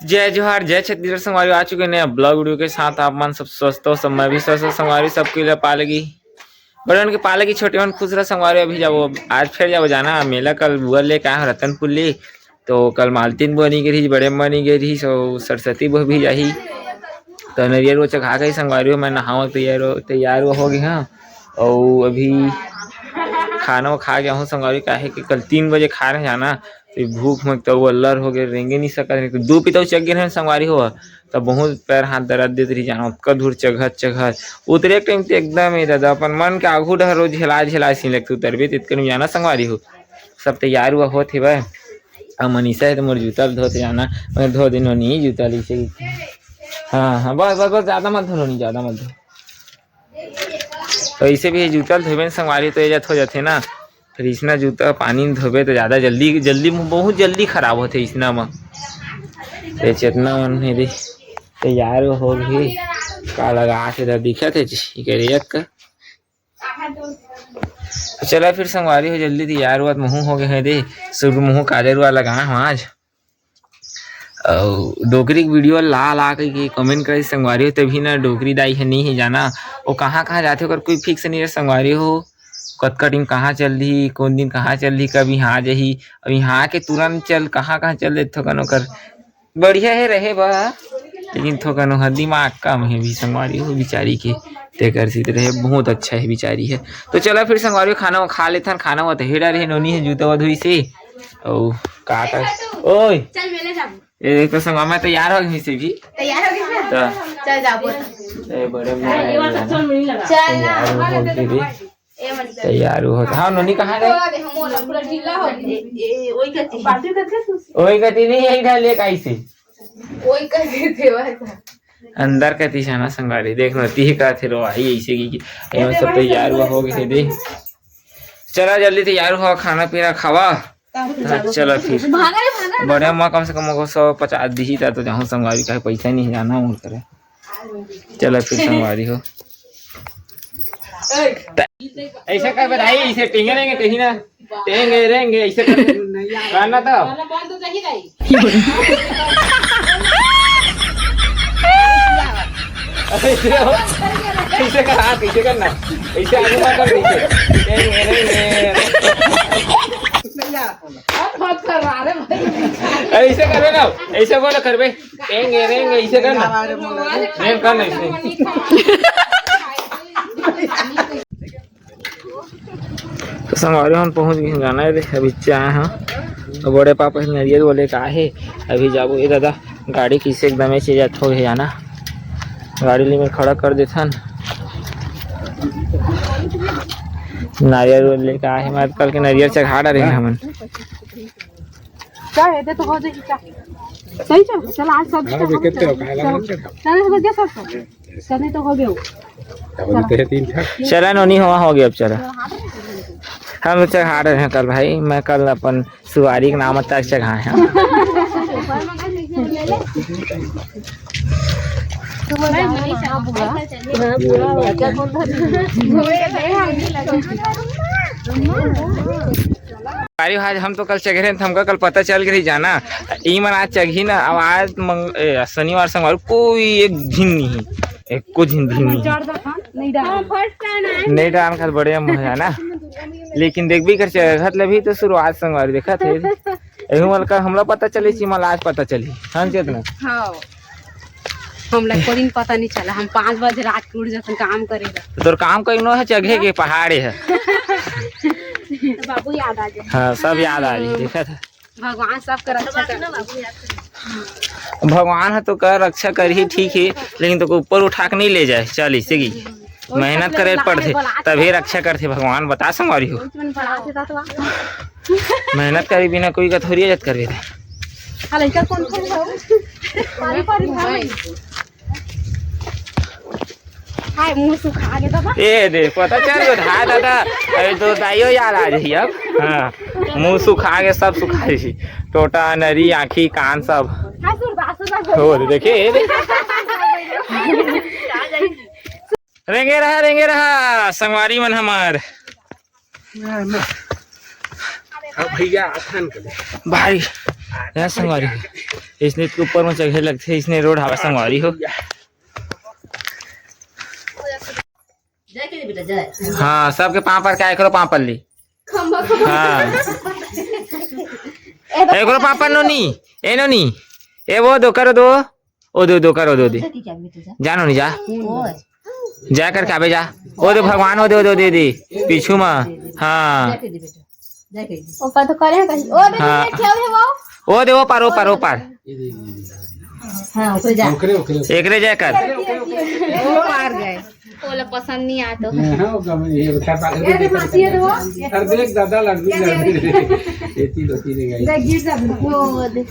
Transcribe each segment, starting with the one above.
जय जोहार जय छत्तीसगढ़ संगवारी आ चुके नए ब्लॉग वीडियो के साथ। आप मन सब स्वस्थ हो, सब मैं भी स्वस्थ संगवारी सबके लिए पालेगी बड़े उनके पालेगी छोटे मन खुश रह संगवारी। अभी जाओ आज फिर जाओ जाना मेला कल बुआ ले का रतनपुर ले तो कल मालतीन बुआ नहीं गई बड़े अम्मा नहीं गई सरस्वती बुआ भी जाही तो नरियर वो चखा गई संगवारी। मैं नहाओ तैयार हो गई हाँ और अभी खाना खा गया हूँ संगवारी काहे कि कल 3 बजे खा रहे जाना तो भूख में तो अल्लर हो गए रेंगे नहीं सकते। दो पिता चग गए संगवारी हो तो बहुत पैर हाथ दर्द देते रही जाना उतका दूर चघत चघत उतरे टाइम तो एकदम ही दादा अपन मन के आघू डर रोज झेला सी लगते उतरबे तो जाना संगवारी हो। सब तैयार हुआ होते भाई अब मनीषा है तो मोर जूता धोते जाना मैं धो दिन नहीं जूता लीचे। हाँ हाँ बस बस बस ज्यादा मत धो नहीं ज्यादा मत धो तो इसे भी जूता धोबे संगवारी तो एजत हो जाते ना फिर इसना जूता पानी में धोबे तो ज्यादा जल्दी बहुत जल्दी खराब होते इसना में चेतना मन मेरी तैयार हो गई का लगा से दिखा थे का चला फिर संगवारी हो जल्दी तैयार हुआ मुँह हो गए हैं दे सुबह मुँह काजर हुआ लगा हूँ आज डोकरी वीडियो ला के कमेंट करे संगवारी हो तभी ना डोकरी दाई है नहीं है जाना वो कहाँ जाते हो कोई फिक्स नहीं है संगवारी हो कतका दिन कहाँ चल रही कौन दिन कहाँ चल रही कभी यहाँ जही अब यहाँ के तुरंत चल कहाँ चल रहे थोकन ओकर बढ़िया है रहे बा लेकिन थोकन ओहर दिमाग कम है भी संगवारी हो बिचारी के तेकर सीध रहे बहुत अच्छा है बिचारी है। तो चला फिर संगवारी खा खा लेथन खाना हुआ तो हेडा रहे नोनी है जूता धोई से और का ओए ये देख तो संगवा में तैयार हो गई से भी तैयार हो गई तो चल जाओ ए बड़े तैयार हो हाँ नोनी कहाँ गए ओई गति नहीं यही ढाले कैसे ओई कैसे थे अंदर का तिशाना संगारी देख नती का थे रोवाई ऐसे की ये सब तैयार हुआ हो गए दे चला जल्दी तैयार हुआ खाना पीना खावा चलो फिर बड़े अम्मा कम से कम 150 दी था तो जहाँ संगवारी का पैसा नहीं जाना उन करे चलो फिर संगवारी हो ऐसा कर बताइए ऐसे टेंगे रहेंगे कहीं ना टेंगे रहेंगे ऐसे करना था ऐसे कर हाँ कैसे करना ऐसे आगे मत कर ऐसे करे ना ऐसे बोलो कर बे टेंगे रहेंगे ऐसे करना नहीं करना ऐसे तो संगवारी हम पहुंच गए जाना है अभी आए हैं बड़े पापा नरियर बोले का है अभी जाबो ये दादा गाड़ी किसे एकदम ऐसे जात हो गए जाना गाड़ी ले में खड़ा कर देथन नारियल बोले का है मैं कल के नारियल चढ़ा रहे हैं हमन क्या है तो हो जाएगी क्या सही चल चल आज सब चल तो हो गया चला नोनी हो गया अब चला हम चढ़ा रहे हैं कल भाई मैं कल अपन सुवारी के नाम तक चढ़ाए हैं आज हम तो कल चढ़ रहे थे हमको कल पता चल गई जाना ई मन आज चढ़ी ना अब आज शनिवार सोमवार कोई एक दिन नहीं एक कुछ दिन नहीं डाल कर बड़े मजा ना लेकिन देख भी कर चढ़त ले भी तो शुरुआत संगवारी देखा थे हमला पता चले सीमा आज पता चली हम चेतना हम लोग को दिन पता नहीं चला हम 5 बजे रात को उठ जाते काम करेगा तो काम कहीं है जगह के पहाड़े है तो बाबू याद आ जाए हाँ सब याद आ रही देखा था भगवान सब कर अच्छा भगवान है तो कर रक्षा कर ही ठीक है लेकिन तो ऊपर उठा के नहीं ले जाए चल इसे की मेहनत करे पड़ते तभी रक्षा करते भगवान बता संगवारी हो मेहनत करे बिना कोई का थोड़ी इज्जत करे ए दे पता चल गया दादा अरे तो दाइयो याद आ रही अब हाँ मुँह सुखा के सब सुखा रही टोटा नरी आँखी कान सब हो देखे रेंगे रहा संगवारी मन हमार भैया भाई संगवारी इसने इसके ऊपर में चढ़े लगते इसने रोड हवा संगवारी हो। हाँ सबके पाँव पर क्या करो पाँव पर ली। हाँ करो पाँव पर नोनी ए वो दो करो दो ओ दो करो दो दे जानो नहीं जा कर काबे जा ओ दो भगवान ओ दो दे दे पीछू में। हाँ ऊपर तो करे कहीं ओ दे हाँ। ओ दे वो पार हां ऊपर जा एकरे जा कर वो पार गए ओला पसंद नहीं आता हां गम ये बता अरे देख दादा लड़की एती दोती ने गई गिर जा वो दे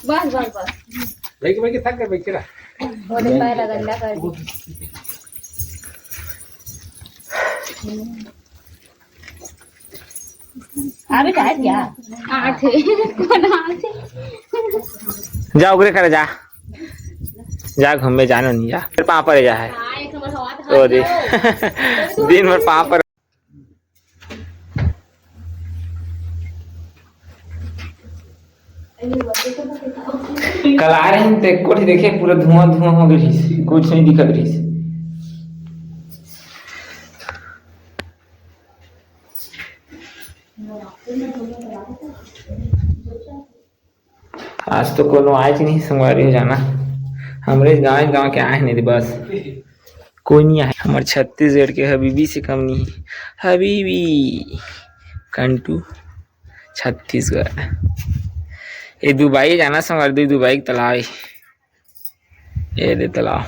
बस भाई थक गए बेचारा वो दे पैर गंदा कर अभी टाइट क्या आठ कौन आठ जा उगरे करे जा घूमे जानो नहीं जा फिर पाँव पर जा है ओ दे दिन भर पाँव पर। कल आ रहे हैं तो कोठी देखे पूरा धुआं हो गई कुछ नहीं दिखत रही। आज तो कोनो आज नहीं संगवारी हो जाना हमारे गांव के आए नहीं बस कोई नहीं आए। हमारे छत्तीसगढ़ के हबीबी से कम नहीं हबीबी कंटू छत्तीसगढ़। ये दुबई जाना संगवारी दुबई तालाब ये दे तालाब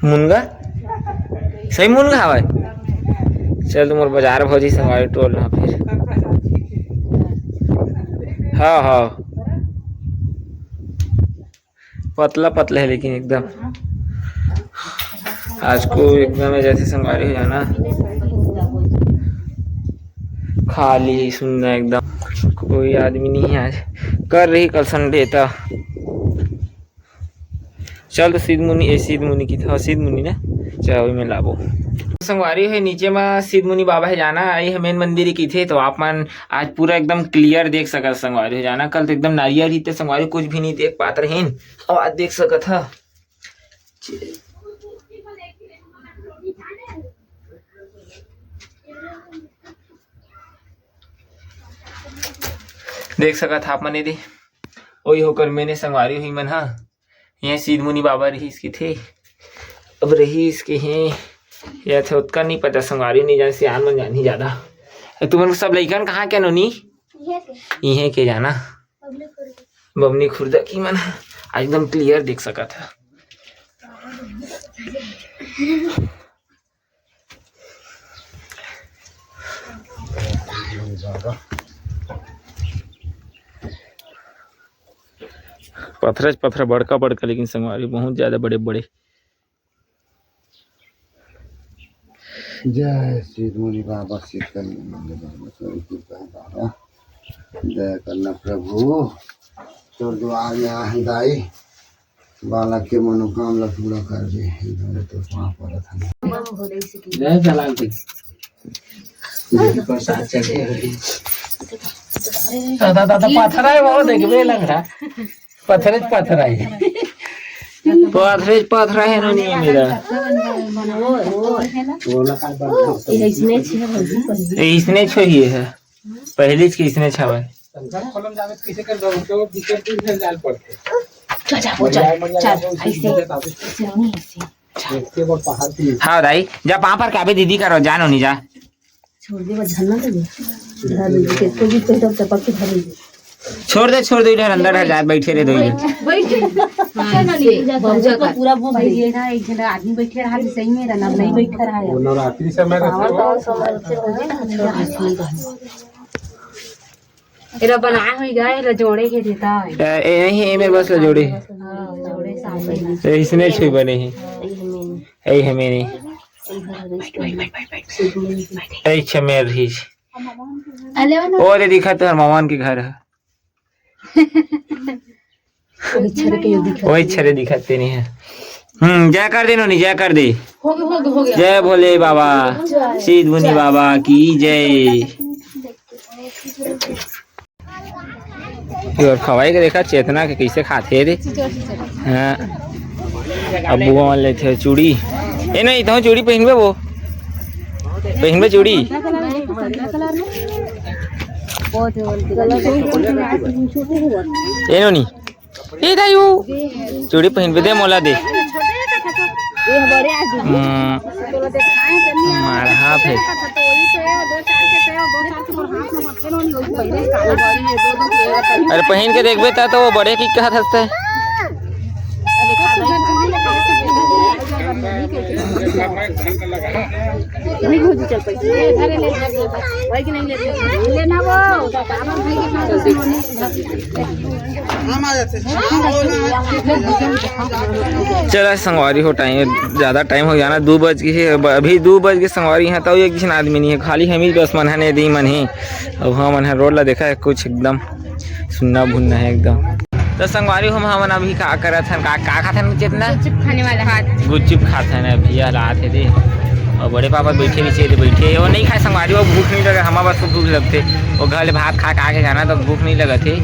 मुनगा सही मुनगा हवा चल तुम बाजार भौजी संगवारी टोल ना फिर। हाँ पतला है लेकिन एकदम आज को एकदम जैसे संगवारी हो जाना खाली सुनना एकदम कोई आदमी नहीं है आज कर रही कल संडे था। चल तो सिद्ध मुनि की था सिद्ध मुनि ना चल में लाबो संगवारी है नीचे में सिद्ध मुनि बाबा है जाना ये मेन मंदिर की थे तो आप मन आज पूरा एकदम क्लियर देख सकत संगवारी हो जाना। कल तो एकदम नारियल ही थे संगवारी कुछ भी नहीं देख पात रहे और आज देख सकत था। देख सकत आप मन दे वही होकर मैंने संगवारी हुई मन हाँ ये सिद्ध मुनि बाबा रहीस के थे अब रहीस के हैं या थे उतना नहीं पता संगवारी नहीं जान सियान मन जानी ज्यादा। तुम सब लइकन कहाँ के नोनी इहे के जाना बबनी खुर्दा की मन आज एकदम क्लियर देख सका था। पत्थर बड़का लेकिन संगवारी बहुत ज्यादा बड़े जय सिद्ध मुनि बाबा सिद्ध जय करना प्रभु तोर द्वार में आहे दाई बालक के मनोकामना पूरा कर दे तो वहाँ पर था जय जलाल जी प्रसाद चढ़े दादा पत्थर है वो देखबे लग रहा पत्थर है पत्थर है ना नहीं मेरा इसने छोड़िए है पहले के इसने छावा कलम जावे कैसे कर दो तो विकेट पे जाल पड़ते देखते वो पहाड़ की हाँ दाई जा वहाँ पर काबे दीदी करो जानो नहीं जा छोड़ दे बस झलना तो धर दे के तो भी तो चपक के धर दे छोड़ दे इधर अंदर है जा बैठे रहे दो पूरा वो भैया ना एक जन आदमी बैठे रहा सही में रहना नहीं बैठा रहा वो नवरात्रि समय एरा बनाया हुई गाय एरा जोड़े के देता है यही मेरे बस जोड़े जोड़े साथ में इसने छुई बने हैं यही है मेरी अच्छा मेरे रही ओ दे दिखा तो मामान के घर है वही छरे दिखाते नहीं है जय कर दे नोनी, जय कर दे। हो गया जय भोले बाबा, सिद्ध मुनि बाबा की जय। और खवाई के देखा चेतना के कैसे खाते रे। हाँ अब बुआ मान लेते चूड़ी। ए नहीं तो चूड़ी पहनबे, वो पहनबे चूड़ी। ए नोनी ए दायू चूड़ी पहनबे दे, मोला दे। मारा फिर अरे पहन के देखबे तो वो बड़े की क्या हंसते है। चला संगवारी हो, टाइम ज्यादा टाइम हो जाना, 2 बज के अभी 2 बज के संगवारी है तो एक किसी आदमी नहीं है, खाली हम ही बस मन है नहीं दी मन ही। अब हाँ मन है रोड ला देखा है कुछ एकदम सुनना भुनना है एकदम। तो संगवारी हम हमन अभी का करत हन, का खाते हैं जितना खाने वाला हाथ गुपचुप खाते हैं भैया लाते थे। और बड़े पापा बैठे नीचे बैठे, वो नहीं खाए संगवारी, वो भूख नहीं लगा, हमारे बस भूख लगते। वो घर भात खा के जाना तो भूख नहीं लगा थे,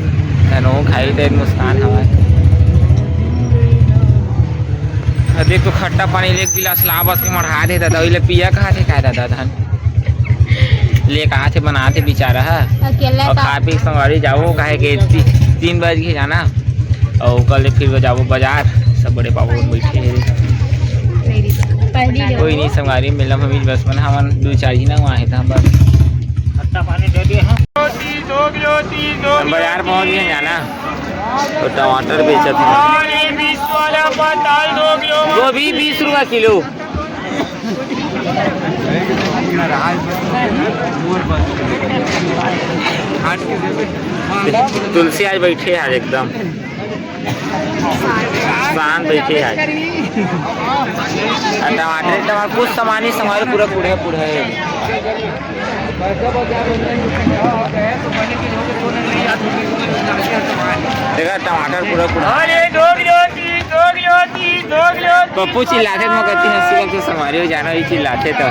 वो खाई तो मुस्कान हमारे। देख तो खट्टा पानी ले गिलास ला बस के मढ़ा दे दादा, वही पिया कहा थे क्या दादा धान ले कहा थे बनाते बेचारा है। और खा पी संगवारी जाओ काहे के 3 बज के जाना, और कल फिर जाओ बाजार। सब बड़े पापा बैठे कोई नहीं संगवारी मिलम हम बस मन हमन 2-4 ही ना वहाँ था बस खट्टा पानी दे दिए। बाजार पहुँच गए जाना, तो टमाटर बेचत है, गोभी 20 रुपया किलो। तुलसी आज बैठे आज एकदम शांत बैठे आज। टमाटर कुछ सामान ही हमारे पूरा है। देखा टमाटर पूरा पप्पू चिल्लाते मैं कहती हंसी करके संगवारी हो जाना, ही चिल्लाते तो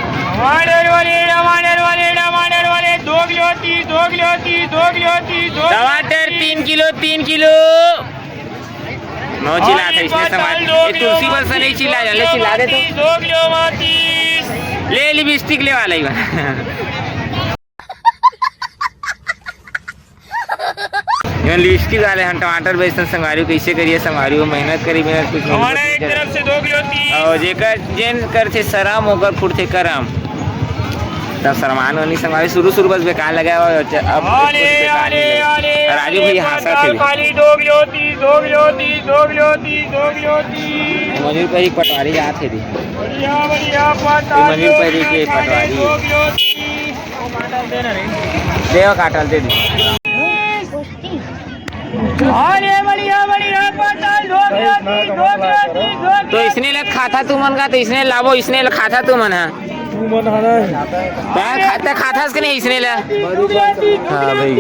टमाटर 3 किलो नो चिल्लाते इसमें संगवारी। तुलसी बस नहीं चिल्ला ले, चिल्ला दे तो ले लिपस्टिक ले वाला ही लिपस्टिक वाले हम टमाटर बेचते संगवारी कैसे करिए संगवारी हो, मेहनत करी मेहनत कुछ एक तरफ से 2 किलो और जेकर जेन करते शरम होकर फुटते करम तब शरमान होनी संगवारी। शुरू बस बेकार लगा और अब राजू भाई हासा थे मजूर पर ही पटवारी जाते थे, मजूर पर ही के पटवारी देव काटल दे दी। तो इसने लग खाता तू मन का, तो इसने लाभो इसने लग खाता तू मन है खाता नहीं इसने ला। हाँ भाई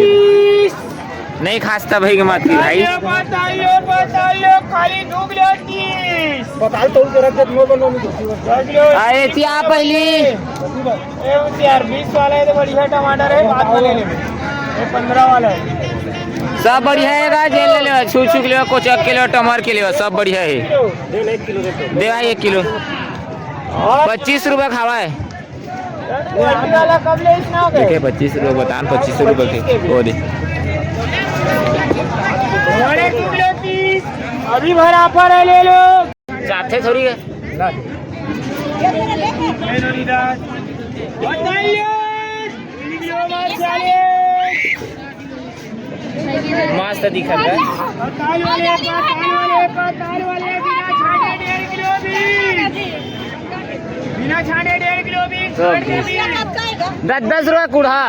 नहीं खासता भाई के मत की भाई अरे क्या पहली 20 वाला है तो बढ़िया टमाटर है, बाद में ले लेंगे 15 वाला है। सब बढ़िया है, जेल ले लो, छू ले लो, कोचक के लो, टमाटर के लिए सब बढ़िया है। दे भाई 1 किलो 25 रुपया खावा है। ठीक है 25 रुपये बता, 25 रुपये वो दे अभी भरा पर है, ले लो चाहते थोड़ी है मस्त दिखा है। बिना छाने 1.5 किलो भी 10 रुपया कूड़ा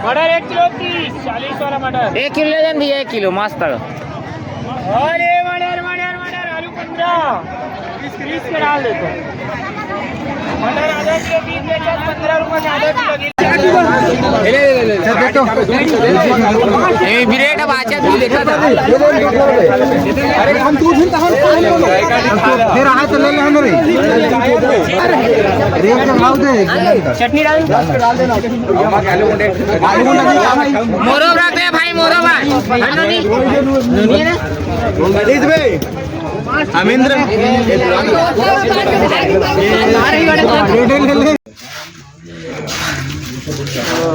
मटर 1 किलो 30 40 वाला मटर 1 किलो ले जान भैया 1 किलो मस्त। अरे मटर आलू 15 20 के डाल देते मटर आधा किलो 20 15 रुपए आधा किलो बिरेट अब आचा भी देखा था अरे हम तू फिर कहां फिर आए तो ले ले हम रे रेट का भाव दे चटनी डाल देना मोरो रख दे भाई मोरो अमेंद्र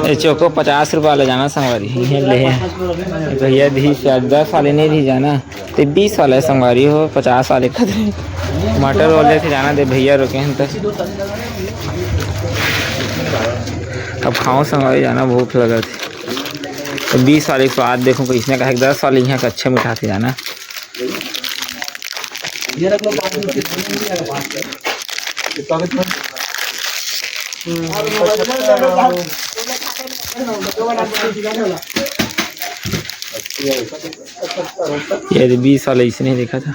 ये चोको 50 रुपया ले जाना संगवारी ये ले भैया धी 10 वाले नहीं धी जाना तो 20 वाले संगवारी हो 50 वाले खतरे मटर वाले थे जाना दे भैया रुके हैं तो अब खाओ संगवारी जाना भूख लगा थी तो 20 वाले स्वाद देखो इसने कहा 10 वाले यहाँ का अच्छे मिठा थे जाना ये 20 वाला इसने देखा था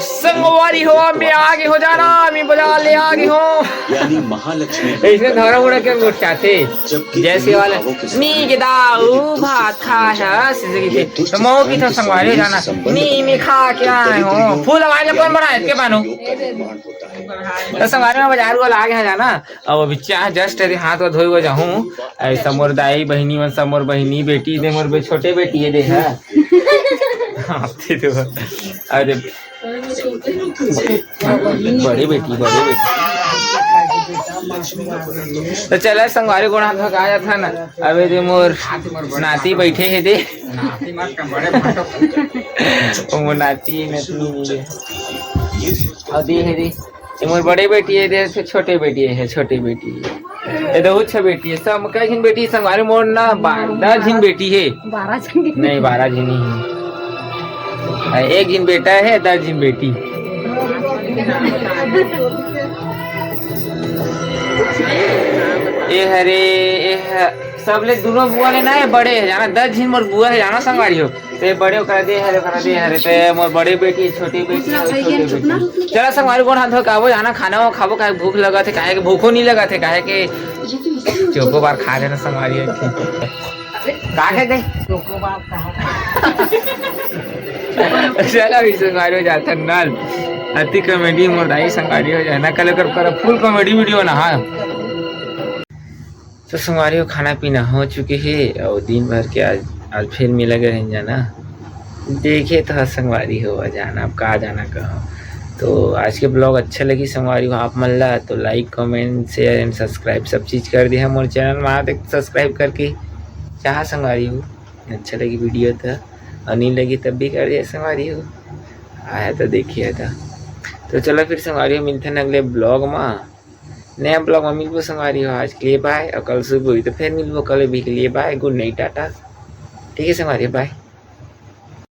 संगवारी हो मैं आगे हो जाना मैं बाजार ले आगे हो यानी महालक्ष्मी इसने धरा उड़ा के गुस्साते जैसे वाले नी के दाऊ भात खा है सिजगी थे तो मौ की था संगवारी जाना नी में खा के आए हो फूल आवाज कौन बनाए के बानो तो संगवारी में बाजार वाला आगे है जाना अब अभी चाह जस्ट अरे हाथ वो धोई हो जाऊं ऐसा मोर दाई बहनी मन सब मोर बहनी बेटी दे मोर छोटे बेटी है दे है अरे बड़ी बेटी तो चला संगवारी को हाथ आ जाता ना अबे दे मोर नाती बैठे है दे मोर नाती नतनी और दे है दे मोर बड़े बेटी है दे छोटे बेटी है छोटी बेटी ये तो अच्छा बेटी है सब कई झिन बेटी संगवारी मोर ना 12 झिन बेटी है 12 नहीं 12 झिन ही है एक दिन बेटा है 10 दिन बेटी ए हरे सब ले दोनों बुआ लेना है बड़े है जाना 10 दिन मोर बुआ है जाना संगवारी हो ते बड़े कर दे हरे ते मोर बड़े बेटी छोटी बेटी चला संगवारी को हाथ धोकाबो जाना खाना वो खाबो काहे भूख लगा थे काहे के भूखो नहीं लगा थे काहे के चोको बार खा लेना संगवारी काहे दे चोको बार चला भी संगवारी हो जाता नल अति कॉमेडी मोर दाई संगवारी हो जाए ना कल कर फुल कॉमेडी वीडियो ना हाँ तो संगवारी हो खाना पीना हो चुके है और दिन भर के आज फिर मिला गए जाना देखे तो संगवारी हो जाना अब कहाँ जाना कहाँ तो आज के ब्लॉग अच्छा लगी संगवारी हो आप मल्ला तो like comment share and subscribe सब चीज़ कर दिया मोर चैनल में आप सब्सक्राइब करके चाह संगवारी हो अच्छा लगी वीडियो तो और नहीं लगी तब भी कर दिया संगवारी हो आया तो देखिए था तो चलो फिर संगवारी हो मिलते हैं अगले ब्लॉग में नया ब्लॉग में मिलबो संगवारी हो आज के लिए बाय और कल सुबह हुई तो फिर मिलबो कल भी के लिए बाय गुड नाइट टाटा ठीक है संगवारी बाय।